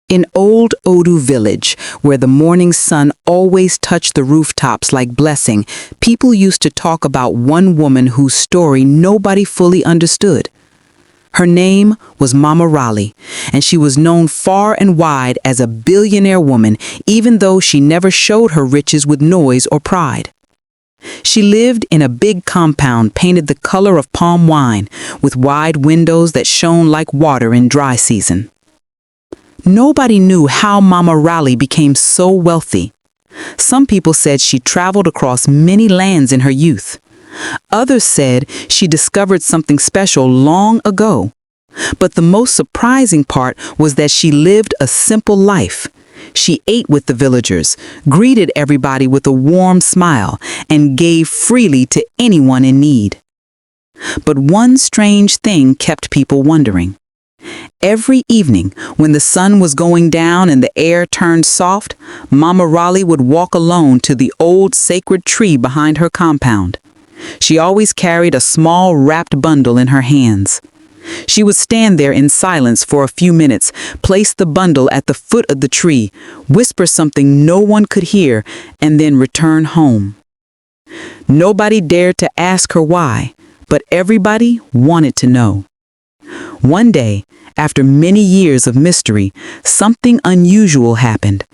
In old Odu village, where the morning sun always touched the rooftops like blessing, people used to talk about one woman whose story nobody fully understood. Her name was Mama Raleigh, and she was known far and wide as a billionaire woman, even though she never showed her riches with noise or pride. She lived in a big compound painted the color of palm wine, with wide windows that shone like water in dry season. Nobody knew how Mama Raleigh became so wealthy. Some people said she traveled across many lands in her youth. Others said she discovered something special long ago. But the most surprising part was that she lived a simple life. She ate with the villagers, greeted everybody with a warm smile, and gave freely to anyone in need. But one strange thing kept people wondering. Every evening, when the sun was going down and the air turned soft, Mama Raleigh would walk alone to the old sacred tree behind her compound. She always carried a small wrapped bundle in her hands. She would stand there in silence for a few minutes, place the bundle at the foot of the tree, whisper something no one could hear, and then return home. Nobody dared to ask her why, but everybody wanted to know. One day, after many years of mystery, something unusual happened.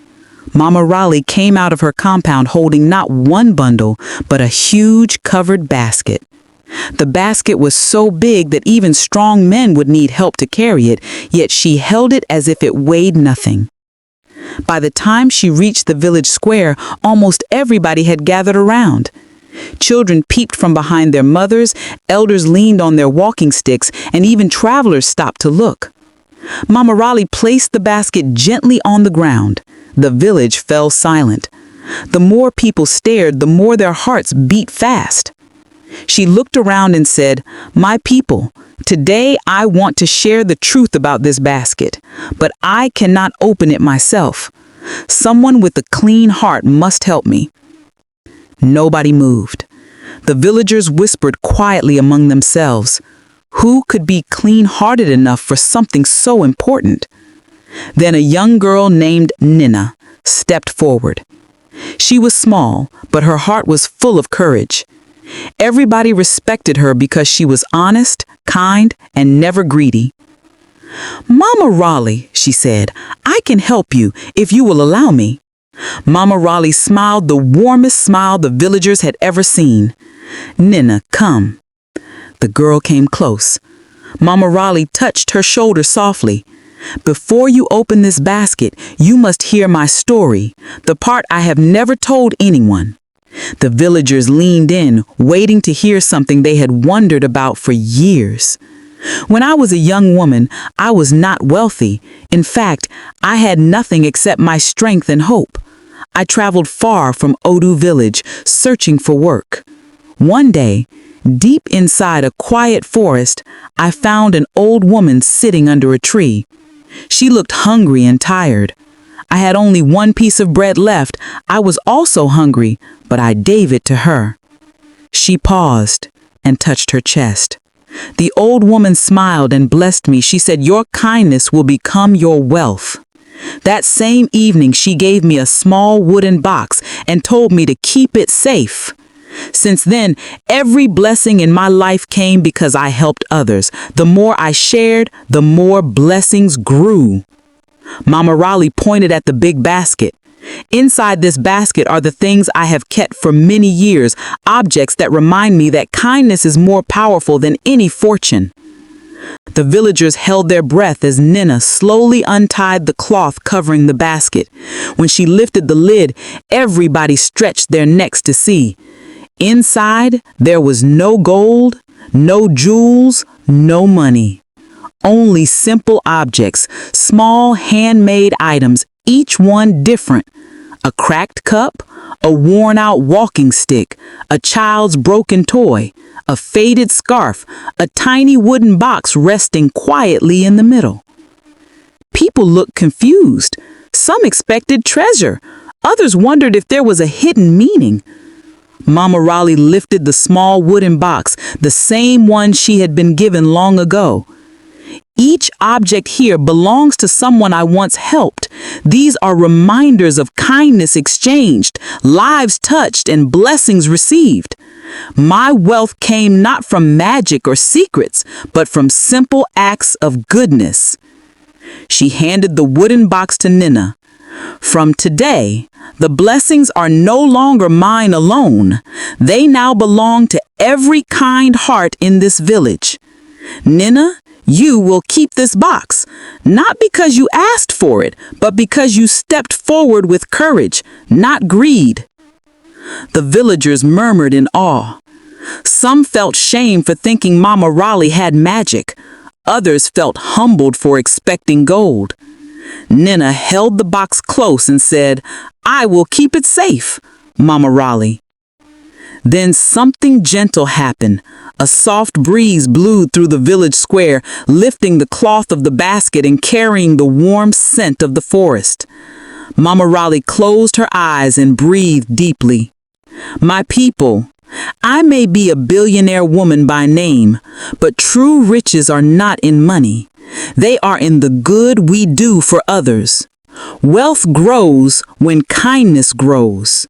Mama Raleigh came out of her compound holding not one bundle, but a huge covered basket. The basket was so big that even strong men would need help to carry it, yet she held it as if it weighed nothing. By the time she reached the village square, almost everybody had gathered around. Children peeped from behind their mothers, elders leaned on their walking sticks, and even travelers stopped to look. Mama Raleigh placed the basket gently on the ground. The village fell silent. The more people stared, the more their hearts beat fast. She looked around and said, "My people, today I want to share the truth about this basket, but I cannot open it myself. Someone with a clean heart must help me." Nobody moved. The villagers whispered quietly among themselves. Who could be clean-hearted enough for something so important? Then a young girl named Nina stepped forward. She was small, but her heart was full of courage. Everybody respected her because she was honest, kind, and never greedy. "Mama Raleigh," she said, "I can help you if you will allow me." Mama Raleigh smiled the warmest smile the villagers had ever seen. "Nina, come." The girl came close. Mama Raleigh touched her shoulder softly. "Before you open this basket, you must hear my story, the part I have never told anyone." The villagers leaned in, waiting to hear something they had wondered about for years. "When I was a young woman, I was not wealthy. In fact, I had nothing except my strength and hope. I traveled far from Odu village, searching for work. One day, deep inside a quiet forest, I found an old woman sitting under a tree. She looked hungry and tired. I had only one piece of bread left. I was also hungry, but I gave it to her." She paused and touched her chest. The old woman smiled and blessed me. She said, "Your kindness will become your wealth." That same evening, she gave me a small wooden box and told me to keep it safe. Since then, every blessing in my life came because I helped others. The more I shared, the more blessings grew. Mama Raleigh pointed at the big basket. "Inside this basket are the things I have kept for many years, objects that remind me that kindness is more powerful than any fortune." The villagers held their breath as Nina slowly untied the cloth covering the basket. When she lifted the lid, everybody stretched their necks to see. Inside, there was no gold, no jewels, no money. Only simple objects, small handmade items, each one different. A cracked cup, a worn-out walking stick, a child's broken toy, a faded scarf, a tiny wooden box resting quietly in the middle. People looked confused. Some expected treasure. Others wondered if there was a hidden meaning. Mama Raleigh lifted the small wooden box, the same one she had been given long ago. Each object here belongs to someone I once helped. These are reminders of kindness exchanged, lives touched, and blessings received. My wealth came not from magic or secrets, but from simple acts of goodness. She handed the wooden box to Nina. From today, the blessings are no longer mine alone. They now belong to every kind heart in this village. Nina, you will keep this box, not because you asked for it, but because you stepped forward with courage, not greed. The villagers murmured in awe. Some felt shame for thinking Mama Raleigh had magic. Others felt humbled for expecting gold. Nina held the box close and said, "I will keep it safe, Mama Raleigh." Then something gentle happened. A soft breeze blew through the village square, lifting the cloth of the basket and carrying the warm scent of the forest. Mama Raleigh closed her eyes and breathed deeply. My people, I may be a billionaire woman by name, but true riches are not in money. They are in the good we do for others. Wealth grows when kindness grows.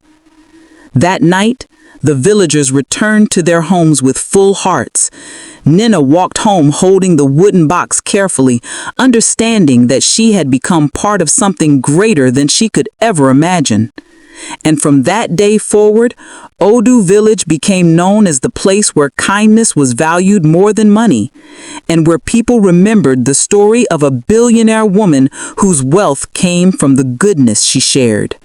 That night, the villagers returned to their homes with full hearts. Nina walked home holding the wooden box carefully, understanding that she had become part of something greater than she could ever imagine. And from that day forward, Odu Village became known as the place where kindness was valued more than money, and where people remembered the story of a billionaire woman whose wealth came from the goodness she shared.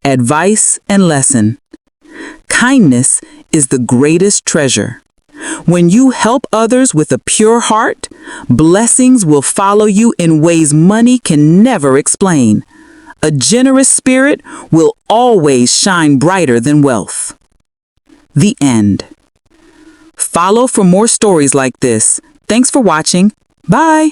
Advice and lesson. Kindness is the greatest treasure. When you help others with a pure heart, blessings will follow you in ways money can never explain. A generous spirit will always shine brighter than wealth. The end. Follow for more stories like this. Thanks for watching. Bye.